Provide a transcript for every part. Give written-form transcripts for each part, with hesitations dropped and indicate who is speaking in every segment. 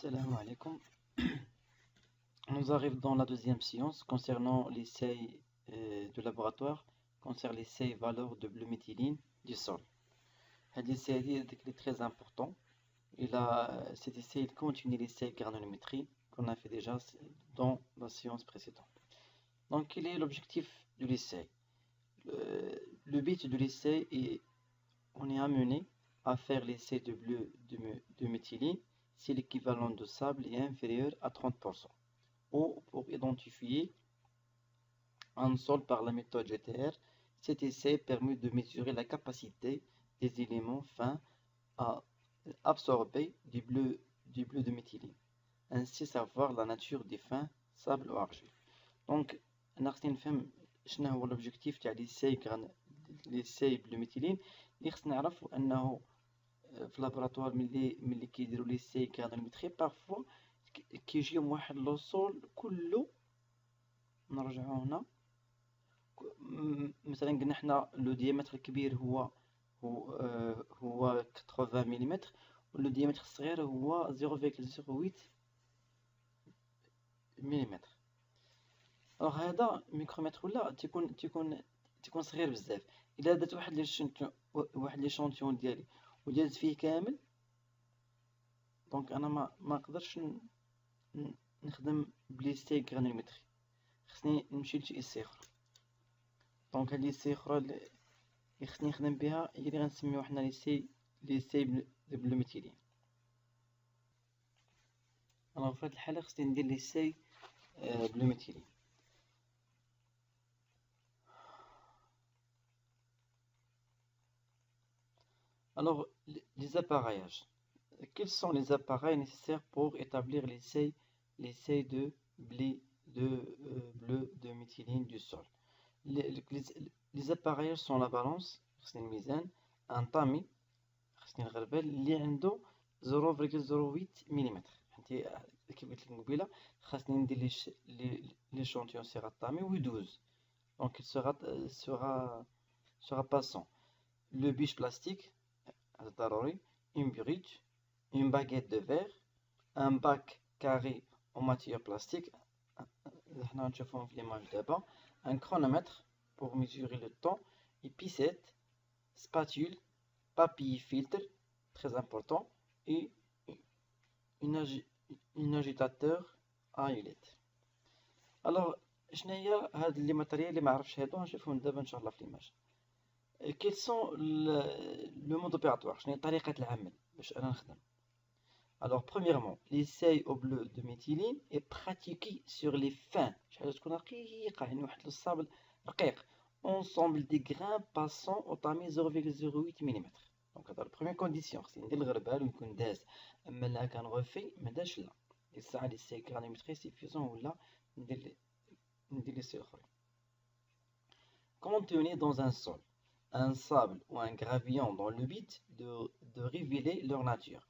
Speaker 1: Salam alaikum. Nous arrivons dans la deuxième séance concernant l'essai de laboratoire, concernant l'essai valeur de bleu-méthyline du sol. Cet essai est très important. Cet essai il continue l'essai granulométrie qu'on a fait déjà dans la séance précédente. Donc, quel est l'objectif de l'essai? Le but de l'essai est, on est amené à faire l'essai de bleu de méthyline si l'équivalent de sable est inférieur à 30%. Ou pour identifier un sol par la méthode GTR, cet essai permet de mesurer la capacité des éléments fins à absorber du bleu de méthyline, ainsi savoir la nature des fins sable ou argile. Donc, شنو هو l'objectif تاع l'essai bleu méthyline اللي خصنا نعرفو أنه في لابراتوار ملي كيديروا ليساي كغانوميتري بارفوا كيجيهم واحد لو سول كله. نرجعو هنا مثلا قلنا حنا لو ديامتر الكبير هو 80 ملم ولو ديامتر الصغير هو 0.08 ملم. هذا ميكرومتر ولا تيكون صغير بزاف. الا درت واحد ليشونتيون ديالي ودازت فيه كامل، دونك انا ما نقدرش نخدم بليساي غرانيمتري، خصني نمشي لشي اساي اخرى. دونك هاد ليساي اخرى اللي خصني نخدم بها هي اللي غنسميو حنا ليساي بلوميتيلين. انا في هاد الحاله خصني ندير ليساي بلوميتيلين. Alors, les appareillages. Quels sont les appareils nécessaires pour établir l'essai de bleu de méthyline du sol? Les appareillages sont la balance, un tamis, اللي عنده 0.08 ملم. كيف قلت لكم قبيله خاصني ندير l'échantillon sur un tamis و 12. Donc il sera passant. Le biche plastique, une brute, une baguette de verre, un bac carré en matière plastique, un chronomètre pour mesurer le temps, et piscette, spatule, papier filtre, très important, et un agitateur à ulette. Alors, شنو هي هاد لي ماتيريال اللي ما عرفتش هادو غنشوفهم دابا ان شاء الله في ليماج. Quels sont le mode opératoire? شنو هي طريقة العمل باش انا نخدم؟ Alors premièrement, l'essai au bleu de méthyline est pratiqué sur les fins. شحال تكون رقيقة، يعني واحد الصابل رقيق. Ensemble des grains passant au tamis 0.08 mm. Donc هذا la première condition. خصني ندير الغربال ويكون داز. اما لا كان غوفي ما داش لا. ديك الساعة l'essai granulométrie suffisant ولا ندير l'essai الاخرين. Contenus dans un sol, un sable ou un gravillon dans le but de révéler leur nature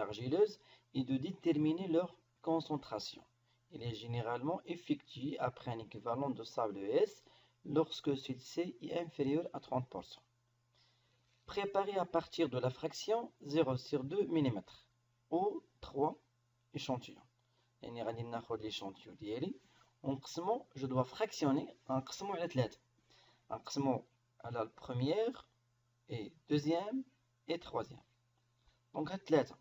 Speaker 1: argileuse et de déterminer leur concentration. Il est généralement effectué après un équivalent de sable ES lorsque celui-ci est inférieur à 30%. Préparé à partir de la fraction 0,2 mm ou 3 échantillons. يعني غادي ناخذ l'échantillon ديالي ونقسمو. Je dois fractionner نقسمو على 3. نقسمو على البروميير et deuxième et troisième. Donc, ثلاثة.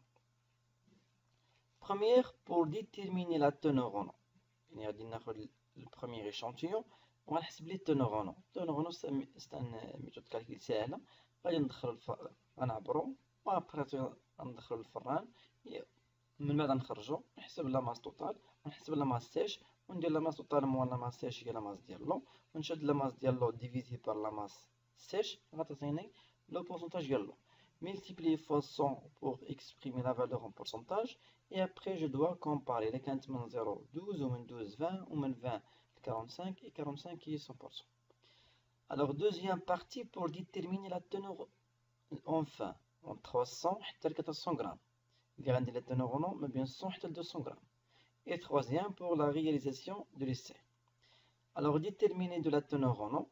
Speaker 1: Première, pour déterminer la teneur en eau. يعني غادي ناخذ البروميير échantillon وغنحسب ليه التنور en eau. التنور en eau c'est une méthode calcul سهلة. غادي ندخلو غنعبرو وابخي غندخلو الفران، من بعد نخرجو نحسب لا ماس توتال ونحسب لا ماس سيش وندير لا ماس توتال موان لا ماس سيش هي لا ماس ديال لو ونشد لا ماس ديال لو ديفيزي بار لا ماس sèche, le pourcentage de l'eau. Multiplier fois 100 pour exprimer la valeur en pourcentage. Et après, je dois comparer les 0, 12 ou 12, 20 ou 20, 45 et 45 qui est 100%. Alors, deuxième partie pour déterminer la teneur enfin en 300 et 400 grammes. Il y a la teneur en eau, mais bien 100 et 200 grammes. Et troisième pour la réalisation de l'essai. Alors, déterminer de la teneur en eau.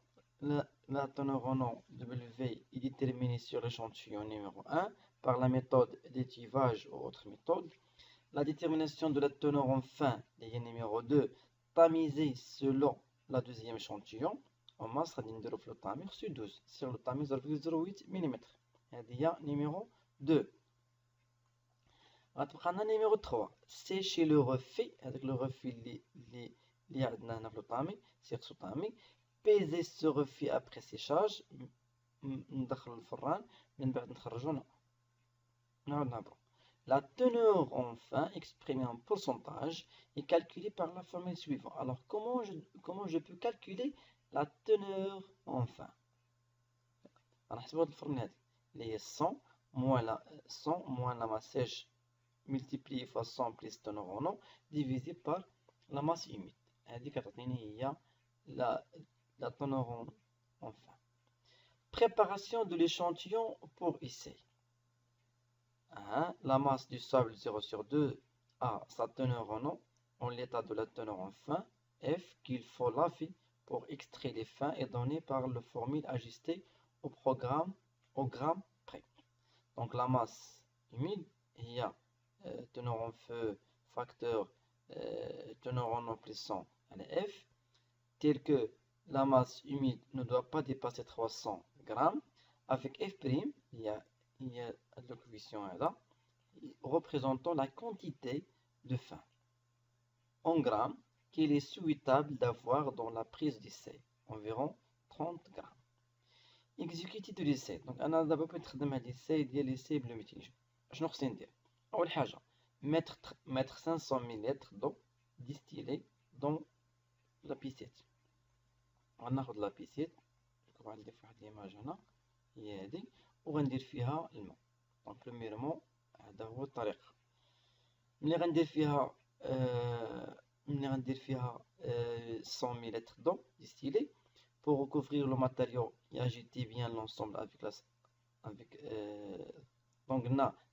Speaker 1: La teneur en eau W est déterminée sur l'échantillon numéro 1 par la méthode d'étivage ou autre méthode. La détermination de la teneur en fin, numéro 2, tamisée selon la deuxième échantillon. En masse, غادي نديرو في le tamis sur 12 sur le tamis 0,08 mm. هذه هي numéro 2. غتبقى لنا numéro 3, sécher le refait. هذاك le refait اللي عندنا هنا في le tamis, sur le tamis. Peser ce refait après séchage. ندخل الفران من بعد نخرجو نعاود نهبطو. La teneur en fin exprimée en pourcentage est calculée par la formule suivante. Alors comment je peux calculer la teneur en fin? غنحسبو هاد الفورمولا هادي اللي هي 100 moins la masse sèche multiplié fois 100 plus teneur en eau divisé par la masse humide. هادي كتعطيني هي la teneur en fin. Préparation de l'échantillon pour essai. La masse du sable 0 sur 2 a sa teneur en eau en l'état de la teneur en fin F qu'il faut laver pour extraire les fins est donnée par la formule ajustée au gramme près. Donc la masse humide, il y a teneur en feu facteur teneur en eau plus 100 F, tel que la masse humide ne doit pas dépasser 300 grammes. Avec F', il y a la coefficient là, représentant la quantité de fin en grammes qu'il est souhaitable d'avoir dans la prise d'essai, environ 30 grammes. Exécuter de l'essai. Donc أنا دابا بغيت نخدم هاد l'essai ديال l'essai بالميتيلين. شنو خصني ندير؟ أول حاجة mettre 500 ml d'eau distillée dans la piscette. غناخد لا بيسيت غندير في واحد ليماج هنا هي هادي وغندير فيها الماء. دونك برومييرمون هذا هو الطريقة. ملي غندير فيها 100 ml d'eau distillée. Pour recouvrir le matériau et agiter bien l'ensemble donc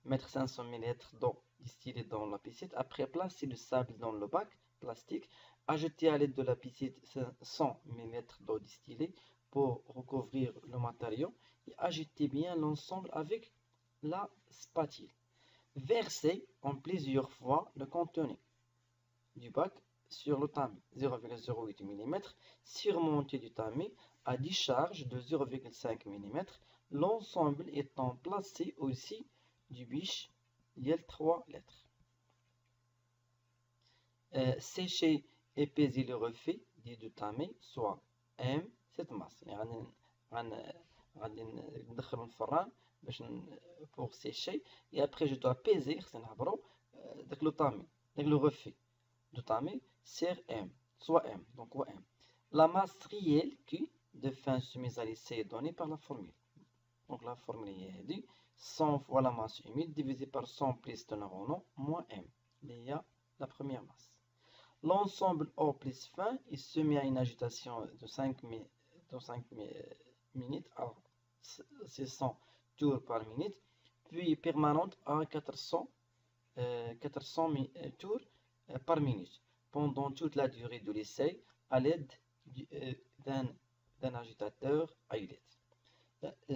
Speaker 1: mettre 500 ml d'eau distillée dans la piscine. Après placer le sable dans le bac plastique. Ajouter à l'aide de la piscine 100 ml d'eau distillée pour recouvrir le matériau et agiter bien l'ensemble avec la spatule. Verser en plusieurs fois le contenu du bac sur le tamis 0,08 mm, surmonté du tamis à décharge de 0,5 mm, l'ensemble étant placé aussi du biche il 3 lettres. Sécher et peser le refait du tamis, soit M, cette masse. Pour sécher et après je dois peser le tamis, le refait du tamis c'est M, soit M, donc M. La masse réelle Q de fin soumise à l'essai est donnée par la formule. Donc la formule est dit 100 fois la masse humide divisé par 100 plus teneur en eau moins M. Il y a la première masse. L'ensemble eau plus fin est soumis à une agitation de 5 minutes à 600 tours par minute, puis permanente à 400 tours par minute pendant toute la durée de l'essai à l'aide d'un agitateur à huilette.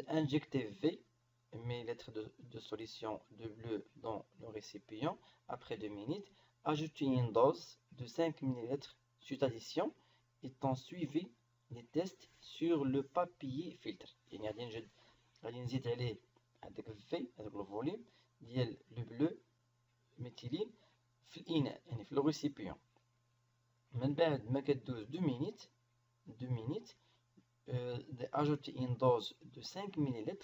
Speaker 1: Injecter V ml de solution de bleu dans le récipient après 2 minutes. Ajouter une dose de 5 ml suite addition étant suivi les tests sur le papier filtre. غادي نزيد عليه هذاك في هذاك الفوليوم ديال لو بلو ميثيلين في الاناء يعني في لو ريسيبيون. من بعد ما كدوز 2 minutes ajouter une dose de 5 ml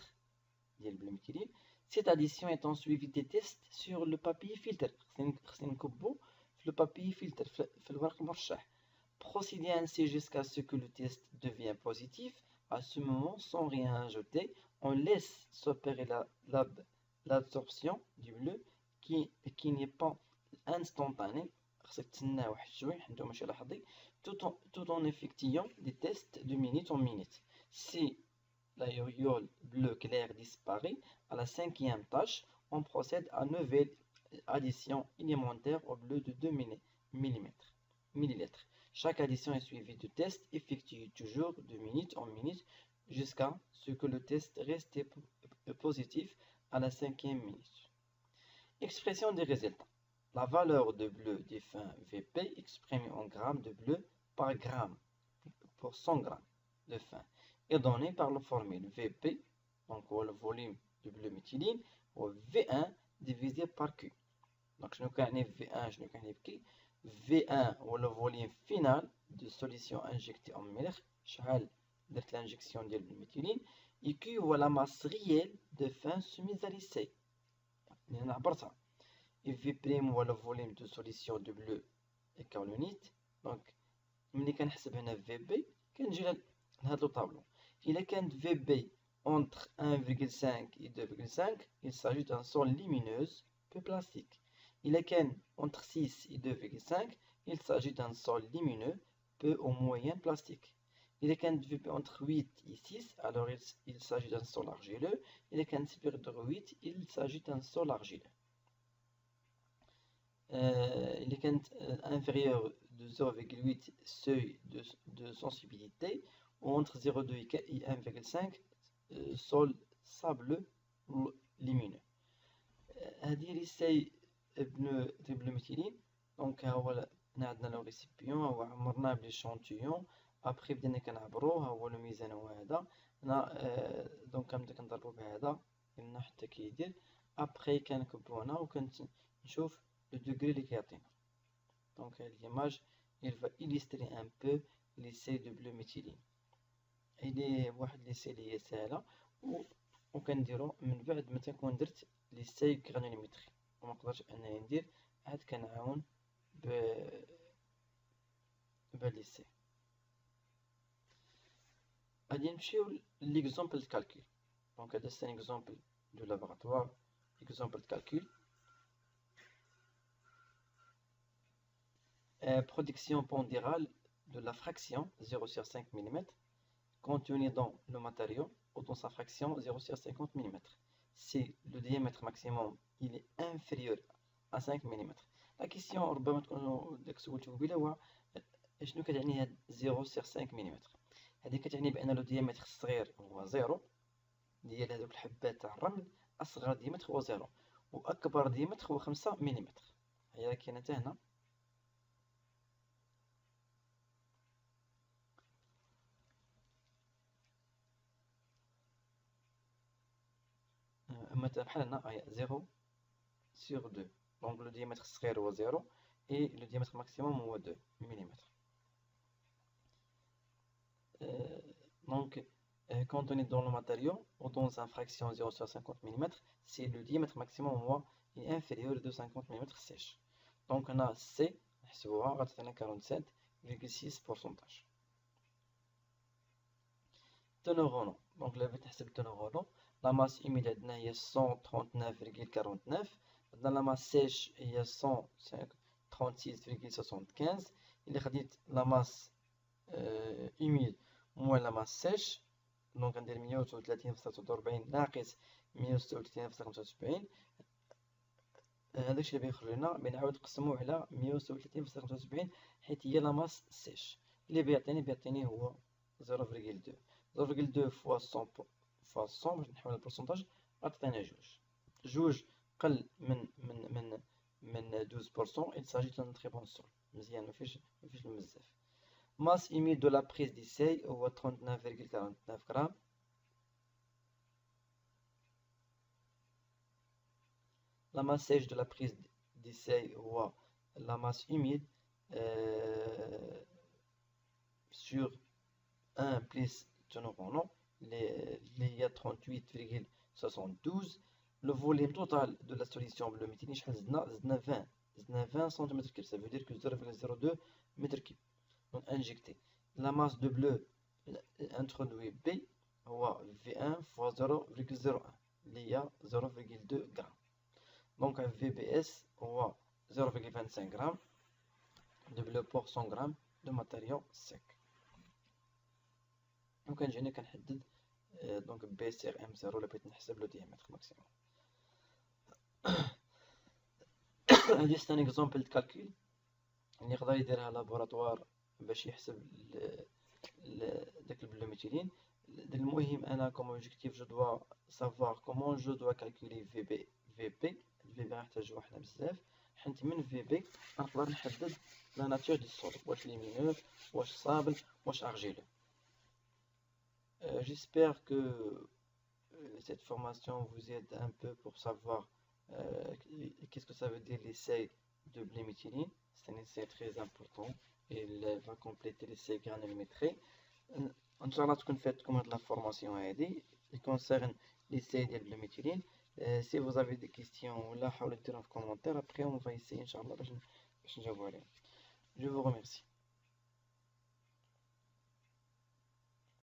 Speaker 1: ديال بلو ميثيلين. Cette addition étant suivie des tests sur le papier filtre. خصني نكبو في le papier filtre في الورق المرشح. Procéder ainsi jusqu'à ce que le test devienne positif. À ce moment, sans rien ajouter, on laisse s'opérer l'absorption du bleu qui n'est pas instantanée. Tout en effectuant des tests de minute en minute. Si l'aréole bleu clair disparaît à la 5e tâche, on procède à une nouvelle addition élémentaire au bleu de 2 ml. Chaque addition est suivie de tests effectués toujours de minute en minute jusqu'à ce que le test reste positif à la 5e minute. Expression des résultats. la valeur de bleu du fin Vp exprimée en grammes de bleu par gramme pour 100 grammes de fin est donnée par la formule Vp, donc le volume de bleu méthyline, ou V1 divisé par Q. Donc, je vais V1, je vais V1 ou le volume final de solution injectée en milk, de l'injection de méthyline, et Q ou la masse réelle de fin soumise à l'essai. Et V' ou le volume de solution de bleu et carbonite. Donc, ملي كنحسب هنا VB كنجي لهذا الطابلو. إلا كانت VB entre 1,5 et 2,5, il s'agit d'un sol lumineuse peu plastique. Il est entre 6 et 2,5, il s'agit d'un sol lumineux peu ou moyen plastique. Il est VP entre 8 et 6, alors il s'agit d'un sol argileux. Il est supérieur de 8, il s'agit d'un sol argileux. Il est inférieur de 0,8 seuil de sensibilité, ou entre 0,2 et 1,5 sol sableux lumineux. هذه ليساي بلو ميثيلين. دونك ها هو عندنا لو ريسيبيون، ها هو عمرناه بليشونتيون، ابخي بدينا كنعبروه، ها هو الميزان هو هذا. هنا دونك كنبدا كنضربو بهذا قلنا حتى كيدير، ابخي كنكبو هنا وكنشوف لو دوغري اللي كيعطينا. دونك هاد ليماج il va illustrer un peu l'essai de bleu méthyline. إلي واحد ليساي اللي هي ساهلة وكنديرو من بعد ما تكون درت ليساي غرانيوميتري، ومنقدرش أنني ندير عاد كنعاون بهاد ليساي. غادي نمشيو ليكزومبل دو كالكول. دونك هذا سي ان اكزومبل دو لابوراتوار، اكزومبل دو كالكول. Production pondérale de la fraction 0,5 mm contenue dans le matériau ou dans sa fraction 0,50 mm. Si le diamètre maximum il est inférieur à 5 mm. La question ربما تكونوا داك سولتو قبيله هو شنو كتعني هاد 0,5 mm. هذه كتعني بان لو ديامتر الصغير هو 0 ديال هذوك الحبات تاع الرمل، اصغر ديامتر هو 0 واكبر ديامتر هو 5 ملم. هي كاينه حتى هنا. مثلا بحال هنا 0 sur 2. Donc le diamètre الصغير هو 0 et le diamètre maximum هو 2 mm. Donc quand on est dans le matériau ou dans une fraction 0,50 mm, si le diamètre maximum est inférieur de 50 mm sèche. Donc on a C, نحسبوها غتعطينا 47,6%. Teneur Renault. Donc là نحسب teneur Renault. La masse humide عندنا هي 139,49. Dans la masse sèche هي 136,75. إلا خديت la masse humide moins la masse sèche، دونك غندير 139,46 ناقص 136,75. هذاكشي اللي بيخرج لنا بنعاود نقسموه على 136,75 حيت هي لا ماس سيش. اللي بيعطيني هو 0,2 فوا 100 فوا 100 باش نحول البورسونتاج غتعطينا جوج قل من 12%. il s'agit d'un très bon sol مزيان، مفيش بزاف. Masse humide de la prise d'essai هو 39,49 غرام. La masse sèche de la prise d'essai هو la masse humide sur 1 plus teneur en eau اللي هي 38,72. Le volume total de la solution bleu méthylène شحال زدنا 20 cm3. Ça veut dire que 0,02 m3. Donc injecté. La masse de bleu introduit B هو V1 fois 0,01 اللي هي 0,2 g. Donc un VBS هو 0,25 g de bleu pour 100 g de matériau sec. Donc كنجيني كنحدد دونك بي سير ام 0 اللي بغيت نحسب لو ديامتر ماكسيموم. هادي سي ان اكزومبل دو كالكول اللي يقدر يديرها لابوراتوار باش يحسب داك البلو ميثيلين. المهم انا كوم اوبجيكتيف جو دوا سافوار كومون جو دوا كالكولي في بي. في بي غنحتاجوها حنا بزاف حنت من في بي غنقدر نحدد لا ناتور دي السول، واش ليمينور واش صابل واش ارجيلو. J'espère que cette formation vous aide un peu pour savoir qu'est-ce que ça veut dire l'essai de bléméthyline. C'est un essai très important et il va compléter l'essai granulométré. Inch'Allah تكون فاتكم هاد la formation هادي qui concerne l'essai de bléméthyline. Si vous avez des questions ولا حاولوا ديروهم في commentaire, après on va essayer Inch'Allah باش نجاوبوا عليهم. Je vous remercie.